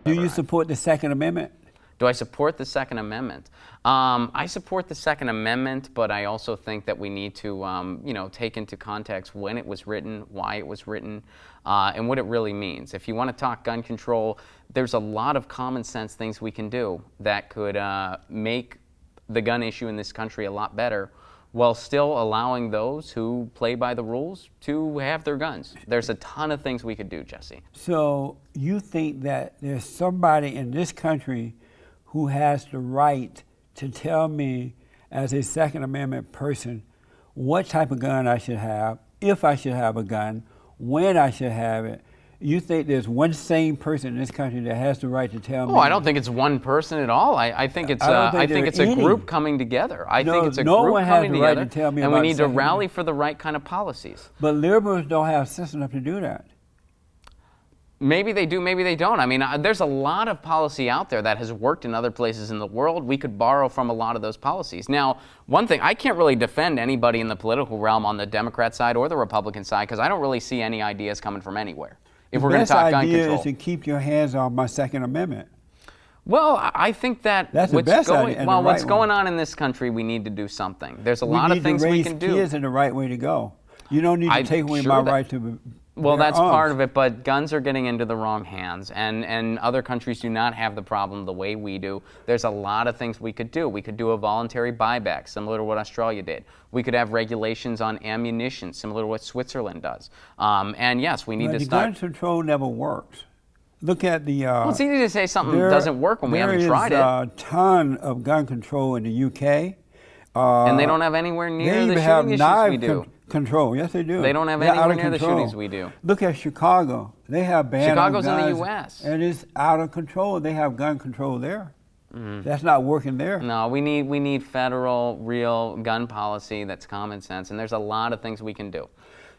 Do you support the Second Amendment? Do I support the Second Amendment? I support the Second Amendment, but I also think that we need to, take into context when it was written, why it was written, and what it really means. If you want to talk gun control, there's a lot of common sense things we can do that could make the gun issue in this country a lot better, while still allowing those who play by the rules to have their guns. There's a ton of things we could do, Jesse. So you think that there's somebody in this country who has the right to tell me, as a Second Amendment person, what type of gun I should have, if I should have a gun, when I should have it? You think there's one sane person in this country that has the right to tell me? Oh, I don't think it's one person at all. I think it's a group coming together. I think it's a group coming together, and we need to rally for the right kind of policies. But liberals don't have sense enough to do that. Maybe they do, maybe they don't. I mean, there's a lot of policy out there that has worked in other places in the world. We could borrow from a lot of those policies. Now, one thing, I can't really defend anybody in the political realm on the Democrat side or the Republican side, because I don't really see any ideas coming from anywhere. If we're going to talk gun control, the best idea is to keep your hands off my Second Amendment. Well, I think that's the best idea. Well, what's going on in this country, we need to do something. There's a lot of things we can do. We need to raise kids in the right way to go. You don't need to take away my right to. Well, that's part of it, but guns are getting into the wrong hands, and other countries do not have the problem the way we do. There's a lot of things we could do. We could do a voluntary buyback, similar to what Australia did. We could have regulations on ammunition, similar to what Switzerland does. And yes, we need to start. Gun control never works. Look at the. Well, it's easy to say something doesn't work when we haven't tried it. There is a ton of gun control in the UK. And they don't have anywhere near the shooting issues we do. Control, yes they do. They don't have anywhere near the shootings we do. Look at Chicago. They have banned Chicago's guns, in the U.S. and it's out of control. They have gun control there. That's not working there. No, we need federal, real gun policy that's common sense, and there's a lot of things we can do.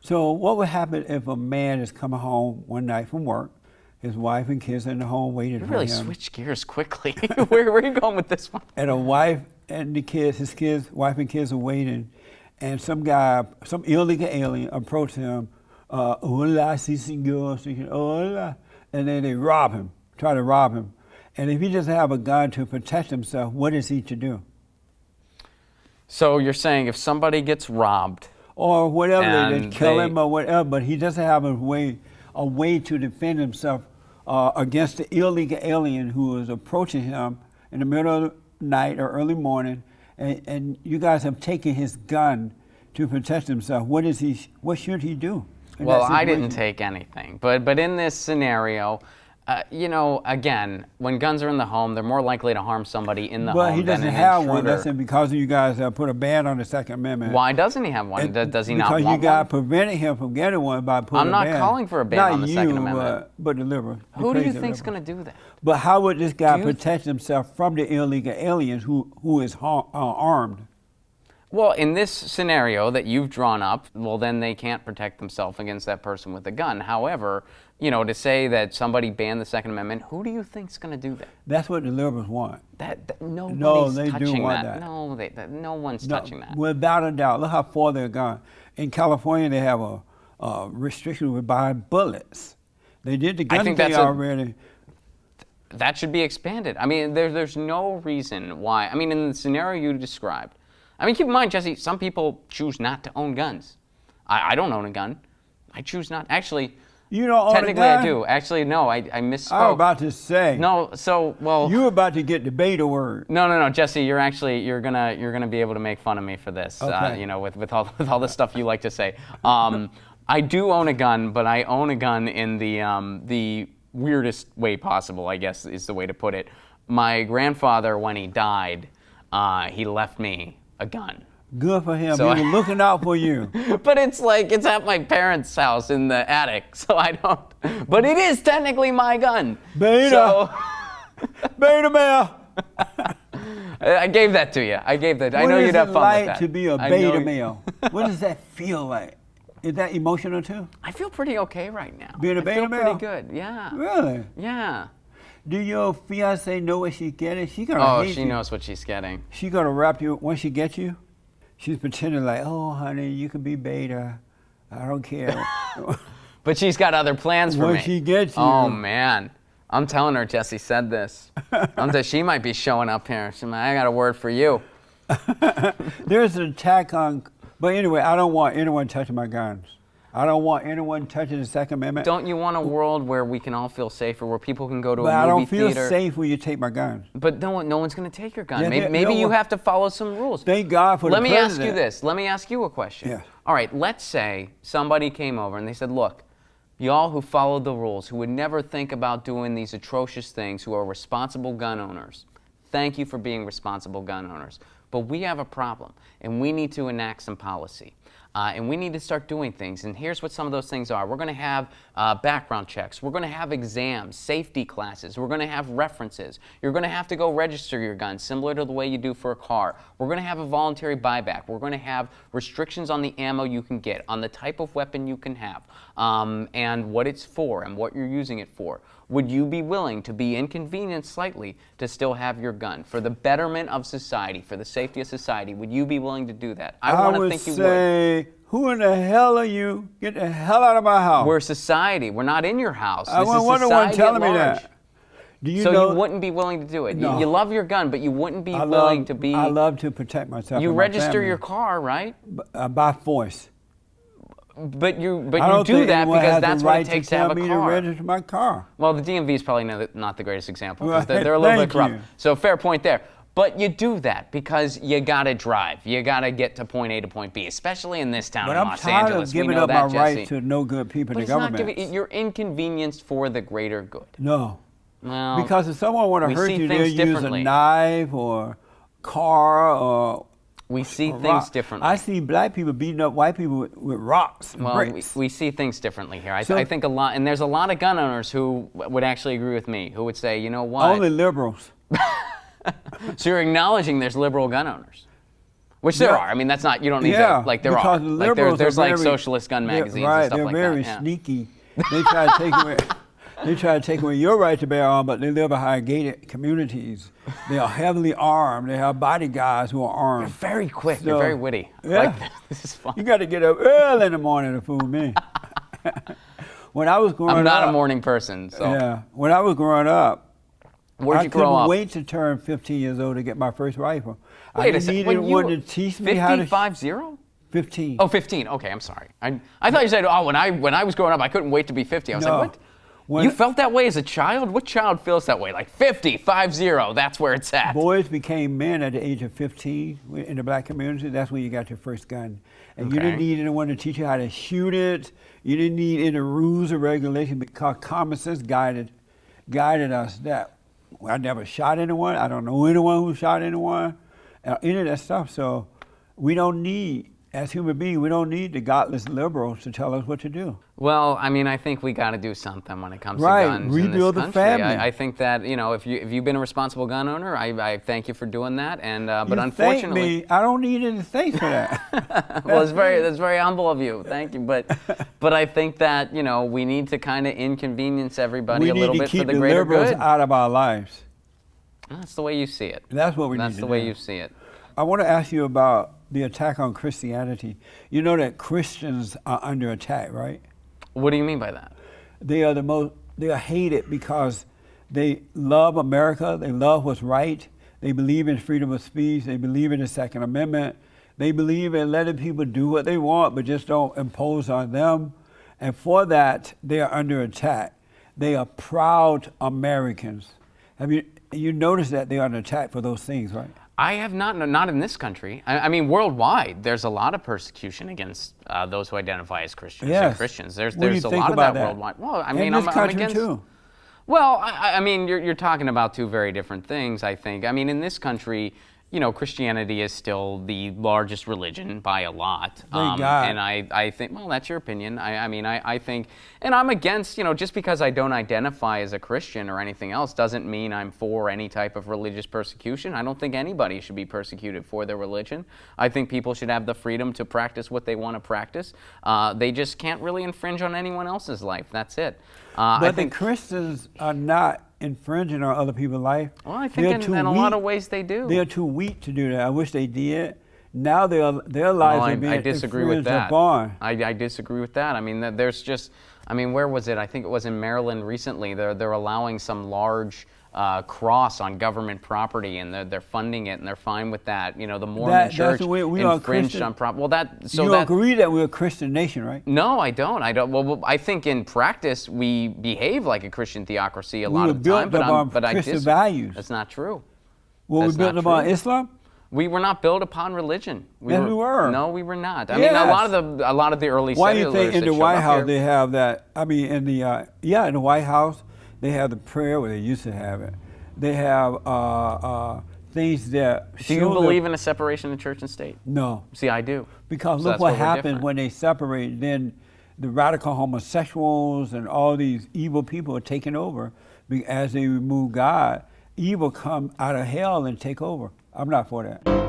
So what would happen if a man is coming home one night from work, his wife and kids are in the home waiting for him? You really switch gears quickly. Where are you going with this one? And a wife and the kids, wife and kids are waiting. And some illegal alien approached him, hola, si senor, hola, and then they try to rob him. And if he doesn't have a gun to protect himself, what is he to do? So you're saying if somebody gets robbed, or whatever, they kill him or whatever, but he doesn't have a way to defend himself against the illegal alien who is approaching him in the middle of the night or early morning. And you guys have taken his gun to protect himself. What should he do? Well, I didn't take anything, but in this scenario, again, when guns are in the home, they're more likely to harm somebody in the home. But he doesn't have one. That's because you guys put a ban on the Second Amendment. Why doesn't he have one? Does he not want one? Because you guys prevented him from getting one by putting a ban. I'm not calling for a ban on the Second Amendment. But the liberals. Who do you think's going to do that? But how would this guy protect himself from the illegal aliens who is armed? Well, in this scenario that you've drawn up, well, then they can't protect themselves against that person with a gun. However, to say that somebody banned the Second Amendment, who do you think's going to do that? That's what the liberals want. Nobody's touching that. No, no one's touching that. Without a doubt. Look how far they've gone. In California, they have a restriction with buying bullets. They did the gun thing already. That should be expanded. I mean, there's no reason why. I mean, in the scenario you described, I mean, keep in mind, Jesse, some people choose not to own guns. I don't own a gun. I choose not. Actually, you don't own a gun? Technically, I do. Actually, no, I misspoke. I was about to say. No, well. You were about to get the beta word. No, Jesse, you're gonna be able to make fun of me for this. Okay. With all the stuff you like to say. I do own a gun, but I own a gun in the weirdest way possible, I guess is the way to put it. My grandfather, when he died, he left me a gun. Good for him. So he was looking out for you. But it's at my parents' house in the attic, so I don't. But it is technically my gun. Beta. So, beta male. I gave that to you. I know you'd have fun with that. What is it like to be a beta male? What does that feel like? Is that emotional too? I feel pretty okay right now. Being a beta male? I feel pretty good, yeah. Really? Yeah. Do your fiance know what she's getting? She gonna hate you. She knows what she's getting. She gonna wrap you once she gets you? She's pretending like, oh, honey, you can be beta. I don't care. But she's got other plans for me. When she gets you. Oh, man. I'm telling her Jesse said this. She might be showing up here. I got a word for you. There's an attack on, but anyway, I don't want anyone touching my guns. I don't want anyone touching the Second Amendment. Don't you want a world where we can all feel safer, where people can go to a movie But I don't feel theater? safe when you take my guns. But no one's going to take your gun. Yeah, maybe you have to follow some rules. Thank God for the president. Let me ask you this. Let me ask you a question. Yeah. All right, let's say somebody came over and they said, look, y'all who followed the rules, who would never think about doing these atrocious things, who are responsible gun owners, thank you for being responsible gun owners. But we have a problem, and we need to enact some policy. And we need to start doing things. And here's what some of those things are. We're going to have background checks. We're going to have exams, safety classes. We're going to have references. You're going to have to go register your gun, similar to the way you do for a car. We're going to have a voluntary buyback. We're going to have restrictions on the ammo you can get, on the type of weapon you can have, and what it's for and what you're using it for. Would you be willing to be inconvenienced slightly to still have your gun? For the betterment of society, for the safety of society, would you be willing to do that? I want to think you would. Who in the hell are you? Get the hell out of my house. We're society. We're not in your house. I This is wonder one society telling at me large. that. Do you So know? you wouldn't be willing to do it. No. You love your gun, but you wouldn't be willing to be. I love to protect myself. You and my register family. your car, right? By force. But you I don't do think that anyone because has that's the what right it takes to tell have a me car. to register my car. Well, the DMV is probably not the greatest example. 'Cause Right. they're a little bit Thank corrupt. you. So fair point there. But you do that because you gotta drive. You gotta get to point A to point B, especially in this town But in I'm Los tired Angeles. of We giving know up that, my Jesse. rights to no good people But in it's the not government. you're inconvenienced for the greater good. No. Well, Because if someone want to we hurt see you, they'll things use a differently. knife or car or we see a things rock. differently. I see black people beating up white people with rocks and Well, bricks. we see things differently here. So- I think a lot, and there's a lot of gun owners who would actually agree with me, who would say, you know what? Only liberals. So you're acknowledging there's liberal gun owners, which there Yeah. are. I mean, that's not, you don't need Yeah, to, like there because are. the Like liberals there's are like very- socialist gun magazines right, and stuff they're like very that. Yeah. sneaky. They try to take away. They try to take away your right to bear arms, but they live in high gated communities. They are heavily armed. They have bodyguards who are armed. Very quick. So, You're very witty. I yeah. like this. This is fun. You got to get up early in the morning to fool me. When I was growing up, I'm not a morning person, so. Yeah, when I was growing up, Where'd I you grow couldn't up? wait to turn 15 years old to get my first rifle. Wait I a second. needed one to teach me how to. 50? 15. Oh, 15. Okay, I'm sorry. I thought you said, oh, when I was growing up, I couldn't wait to be 50. I was No. like, what? When- You felt that way as a child? What child feels that way? Like 50, 50, that's where it's at. Boys became men at the age of 15 in the black community. That's when you got your first gun. And you didn't Okay. need anyone to teach you how to shoot it. You didn't need any rules or regulations because common sense guided us. That I never shot anyone. I don't know anyone who shot anyone. Any of that stuff. So we don't need, as human beings, we don't need the godless liberals to tell us what to do. Well, I mean, I think we got to do something when it comes Right, to guns rebuild in the this country. family. I think that, you know, if you've been a responsible gun owner, I thank you for doing that. And but You unfortunately, thank me. I don't need any thanks for that. well, that's very humble of you. Thank you. But I think that, you know, we need to kind of inconvenience everybody We a need little to bit for keep the the greater liberals good. out of our lives. That's the way you see it. That's what we That's need to the do. way you see it. I want to ask you about the attack on Christianity. You know that Christians are under attack, right? What do you mean by that? They are hated because they love America, they love what's right, they believe in freedom of speech, they believe in the Second Amendment, they believe in letting people do what they want but just don't impose on them. And for that, they are under attack. They are proud Americans. Have you noticed that they are under attack for those things, right? I have not in this country. I mean, worldwide, there's a lot of persecution against those who identify as Christians and Yes. Christians. What do you There's a think lot of about that that? worldwide. Well, I In mean, this I'm country against. too. Well, I mean, you're talking about two very different things, I think. I mean, in this country, you know, Christianity is still the largest religion by a lot. Thank God. And I think, well, that's your opinion. I mean, I think, and I'm against, you know, just because I don't identify as a Christian or anything else doesn't mean I'm for any type of religious persecution. I don't think anybody should be persecuted for their religion. I think people should have the freedom to practice what they want to practice. They just can't really infringe on anyone else's life. That's it. I But think the Christians are not infringing on other people's life. Well, I think They're too in a lot weak. of ways they do. They're too weak to do that. I wish they did. Now their lives Well, are being I disagree with infringed that. upon. I disagree with that. I mean, there's just, I mean, where was it? I think it was in Maryland recently. They're allowing some large cross on government property, and they're funding it, and they're fine with that. You know, the Mormon Church we infringed on property. Well, you agree that we're a Christian nation, right? No, I don't. Well, I think in practice we behave like a Christian theocracy a lot of the time, but Christian values. That's not true. Well, we built upon Islam. We were not built upon religion. We were. No, we were not. I mean, a lot of the early Why do you settlers think in the White House here, they have that? I mean, in the White House they have the prayer where they used to have it. They have things that. Do you believe in a separation of church and state? No. See, I do. Because So look that's what where we're happens different. when they separate. Then the radical homosexuals and all these evil people are taking over as they remove God. Evil come out of hell and take over. I'm not for that.